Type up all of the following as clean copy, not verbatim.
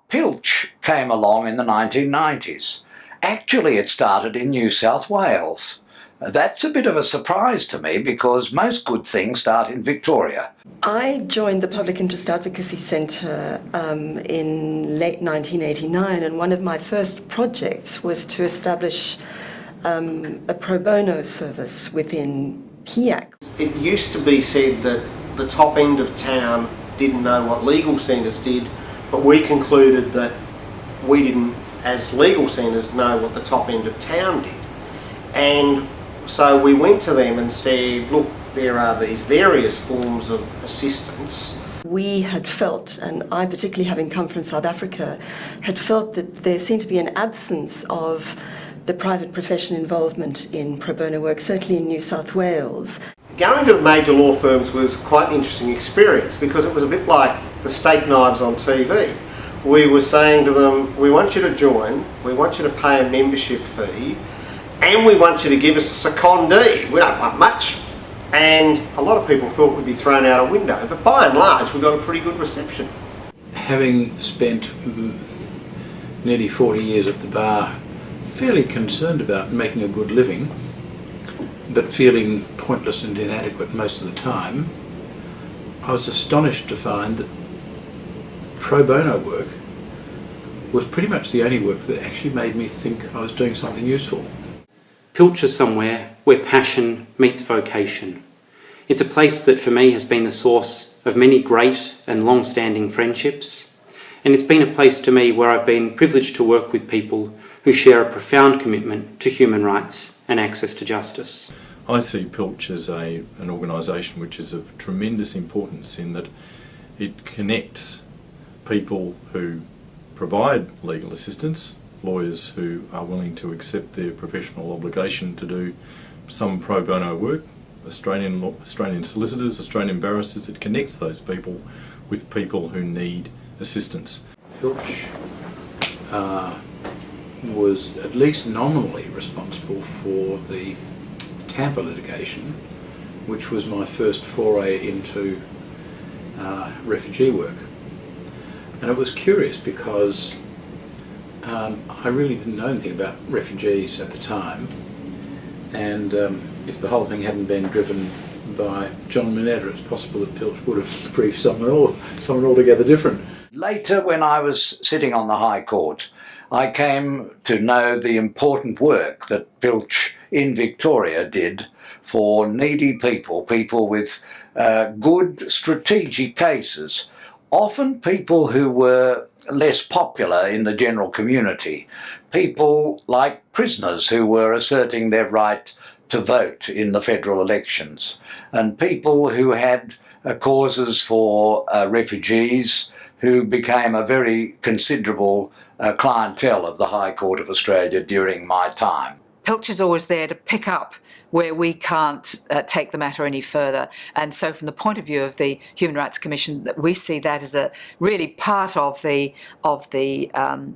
Pilch came along in the 1990s. Actually, it started in New South Wales. That's a bit of a surprise to me because most good things start in Victoria. I joined the Public Interest Advocacy Centre in late 1989, and one of my first projects was to establish a pro bono service within PIAC. It used to be said that the top end of town didn't know what legal centres did, but we concluded that we didn't, as legal centres, know what the top end of town did. And so we went to them and said, look, there are these various forms of assistance. We had felt, and I particularly having come from South Africa, had felt that there seemed to be an absence of the private profession involvement in pro bono work, certainly in New South Wales. Going to the major law firms was quite an interesting experience because it was a bit like the steak knives on TV. We were saying to them, we want you to join, we want you to pay a membership fee, and we want you to give us a secondee. We don't want much. And a lot of people thought we'd be thrown out a window, but by and large we got a pretty good reception. Having spent nearly 40 years at the bar, fairly concerned about making a good living, but feeling pointless and inadequate most of the time, I was astonished to find that pro bono work was pretty much the only work that actually made me think I was doing something useful. Pilch is somewhere where passion meets vocation. It's a place that for me has been the source of many great and long-standing friendships, and it's been a place to me where I've been privileged to work with people who share a profound commitment to human rights and access to justice. I see Pilch as an organisation which is of tremendous importance in that it connects people who provide legal assistance, lawyers who are willing to accept their professional obligation to do some pro bono work, Australian solicitors, Australian barristers. It connects those people with people who need assistance. Pilch was at least nominally responsible for the Tampa litigation, which was my first foray into refugee work. And it was curious because I really didn't know anything about refugees at the time, and if the whole thing hadn't been driven by John Minetta, it's possible that Pilch would have briefed someone altogether different. Later, when I was sitting on the High Court, I came to know the important work that Pilch in Victoria did for needy people, people with good strategic cases, often people who were less popular in the general community, people like prisoners who were asserting their right to vote in the federal elections, and people who had causes for refugees who became a very considerable clientele of the High Court of Australia during my time. Pilch is always there to pick up where we can't take the matter any further. And so from the point of view of the Human Rights Commission, that we see that as a really part of the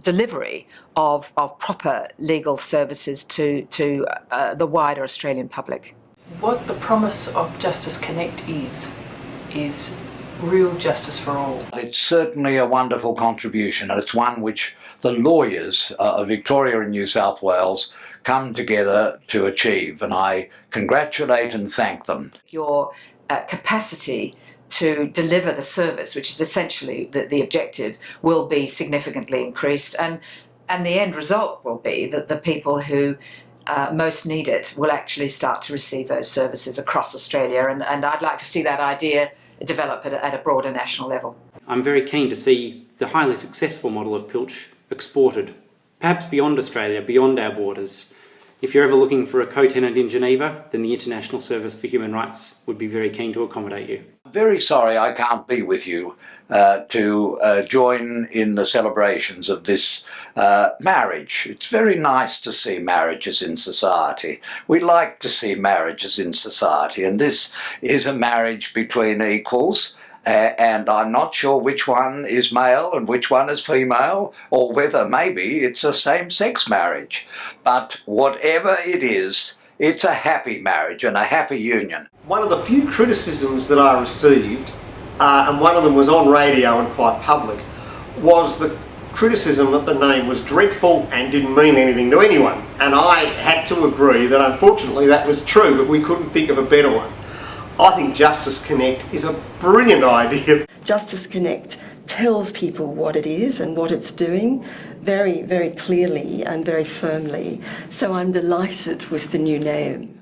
delivery of proper legal services to the wider Australian public. What the promise of Justice Connect is real justice for all. It's certainly a wonderful contribution, and it's one which the lawyers of Victoria and New South Wales come together to achieve, and I congratulate and thank them. Your capacity to deliver the service, which is essentially the objective, will be significantly increased, and the end result will be that the people who most need it will actually start to receive those services across Australia, and I'd like to see that idea develop at a broader national level. I'm very keen to see the highly successful model of Pilch exported, perhaps beyond Australia, beyond our borders. If you're ever looking for a co-tenant in Geneva, then the International Service for Human Rights would be very keen to accommodate you. Very sorry I can't be with you to join in the celebrations of this marriage. It's very nice to see marriages in society. We like to see marriages in society, and this is a marriage between equals. And I'm not sure which one is male and which one is female, or whether maybe it's a same-sex marriage. But whatever it is, it's a happy marriage and a happy union. One of the few criticisms that I received, and one of them was on radio and quite public, was the criticism that the name was dreadful and didn't mean anything to anyone. And I had to agree that unfortunately that was true, but we couldn't think of a better one. I think Justice Connect is a brilliant idea. Justice Connect tells people what it is and what it's doing very, very clearly and very firmly. So I'm delighted with the new name.